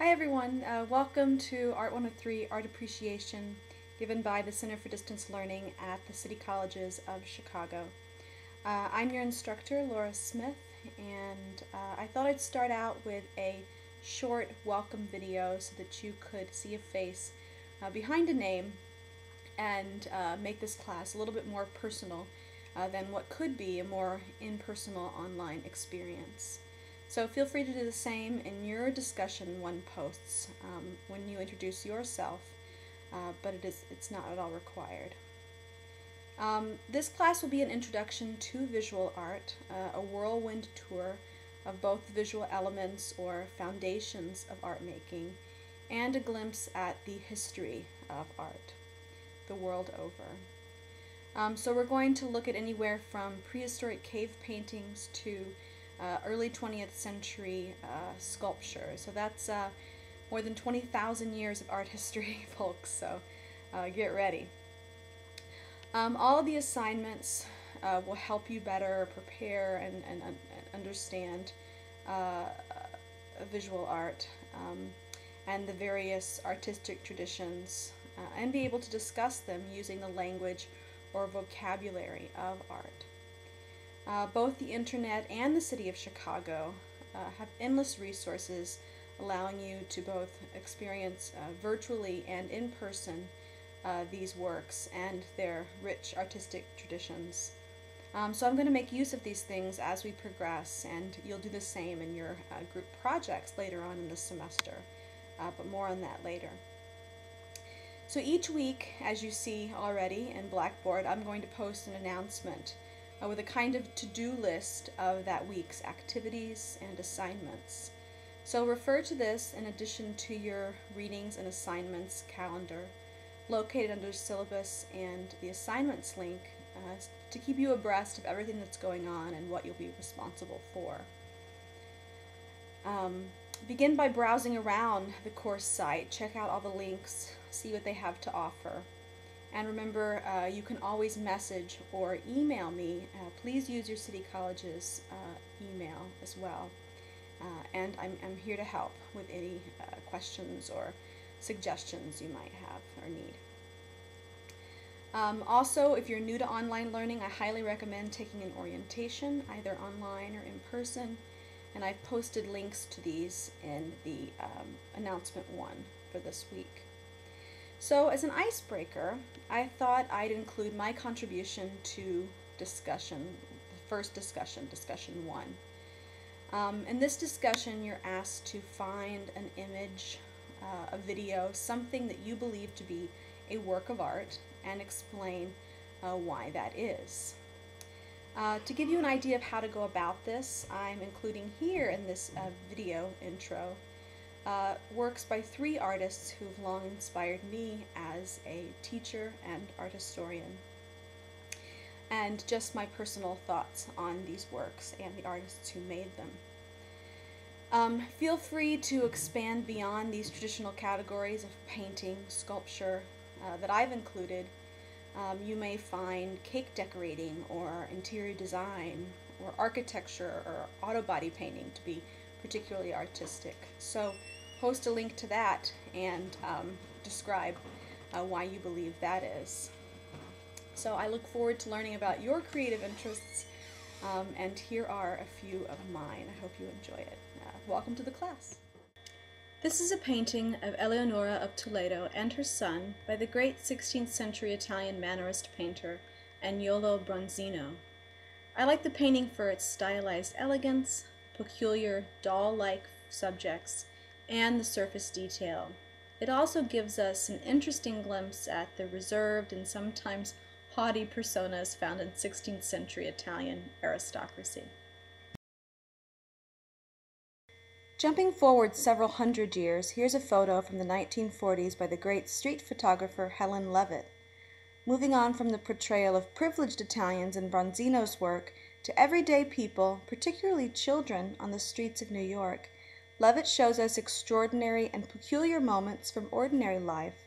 Hi everyone, welcome to Art 103 Art Appreciation given by the Center for Distance Learning at the City Colleges of Chicago. I'm your instructor, Laura Smith, and I thought I'd start out with a short welcome video so that you could see a face behind a name and make this class a little bit more personal than what could be a more impersonal online experience. So feel free to do the same in your discussion one posts when you introduce yourself, but it's not at all required. This class will be an introduction to visual art, a whirlwind tour of both the visual elements or foundations of art making, and a glimpse at the history of art, the world over. So we're going to look at anywhere from prehistoric cave paintings to early 20th century sculpture. So that's more than 20,000 years of art history, folks, so get ready. All of the assignments will help you better prepare and understand visual art and the various artistic traditions and be able to discuss them using the language or vocabulary of art. Both the internet and the City of Chicago have endless resources allowing you to both experience virtually and in person these works and their rich artistic traditions. So I'm going to make use of these things as we progress, and you'll do the same in your group projects later on in the semester, but more on that later. So each week, as you see already in Blackboard, I'm going to post an announcement with a kind of to-do list of that week's activities and assignments. So refer to this in addition to your readings and assignments calendar located under syllabus and the assignments link to keep you abreast of everything that's going on and what you'll be responsible for. Begin by browsing around the course site, check out all the links, see what they have to offer. And remember, you can always message or email me. Please use your City College's email as well. And I'm here to help with any questions or suggestions you might have or need. Also, if you're new to online learning, I highly recommend taking an orientation, either online or in person. And I've posted links to these in the announcement 1 for this week. So as an icebreaker, I thought I'd include my contribution to discussion, the first discussion, discussion 1. In this discussion, you're asked to find an image, a video, something that you believe to be a work of art, and explain why that is. To give you an idea of how to go about this, I'm including here in this video intro works by 3 artists who've long inspired me as a teacher and art historian, and just my personal thoughts on these works and the artists who made them. Feel free to expand beyond these traditional categories of painting, sculpture that I've included. You may find cake decorating or interior design or architecture or auto body painting to be particularly artistic. So post a link to that and describe why you believe that is. So I look forward to learning about your creative interests, and here are a few of mine. I hope you enjoy it. Welcome to the class. This is a painting of Eleonora of Toledo and her son by the great 16th century Italian Mannerist painter Agnolo Bronzino. I like the painting for its stylized elegance, peculiar doll-like subjects, and the surface detail. It also gives us an interesting glimpse at the reserved and sometimes haughty personas found in 16th century Italian aristocracy. Jumping forward several hundred years, here's a photo from the 1940s by the great street photographer Helen Levitt. Moving on from the portrayal of privileged Italians in Bronzino's work to everyday people, particularly children, on the streets of New York, Levitt shows us extraordinary and peculiar moments from ordinary life,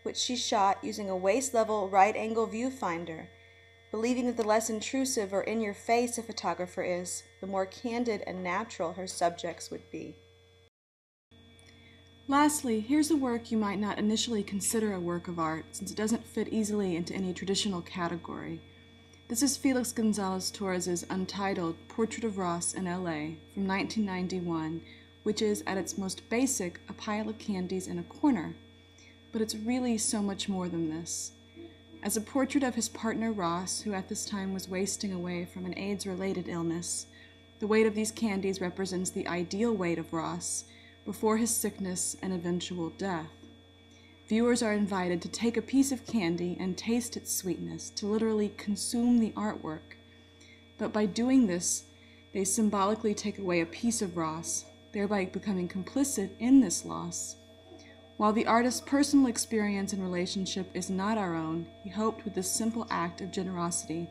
which she shot using a waist-level right-angle viewfinder, believing that the less intrusive or in-your-face a photographer is, the more candid and natural her subjects would be. Lastly, here's a work you might not initially consider a work of art, since it doesn't fit easily into any traditional category. This is Felix Gonzalez Torres's untitled Portrait of Ross in L.A. from 1991, which is, at its most basic, a pile of candies in a corner. But it's really so much more than this. As a portrait of his partner Ross, who at this time was wasting away from an AIDS-related illness, the weight of these candies represents the ideal weight of Ross before his sickness and eventual death. Viewers are invited to take a piece of candy and taste its sweetness, to literally consume the artwork. But by doing this, they symbolically take away a piece of Ross, thereby becoming complicit in this loss. While the artist's personal experience and relationship is not our own, he hoped with this simple act of generosity,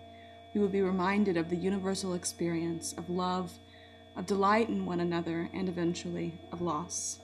we would be reminded of the universal experience of love, of delight in one another, and eventually of loss.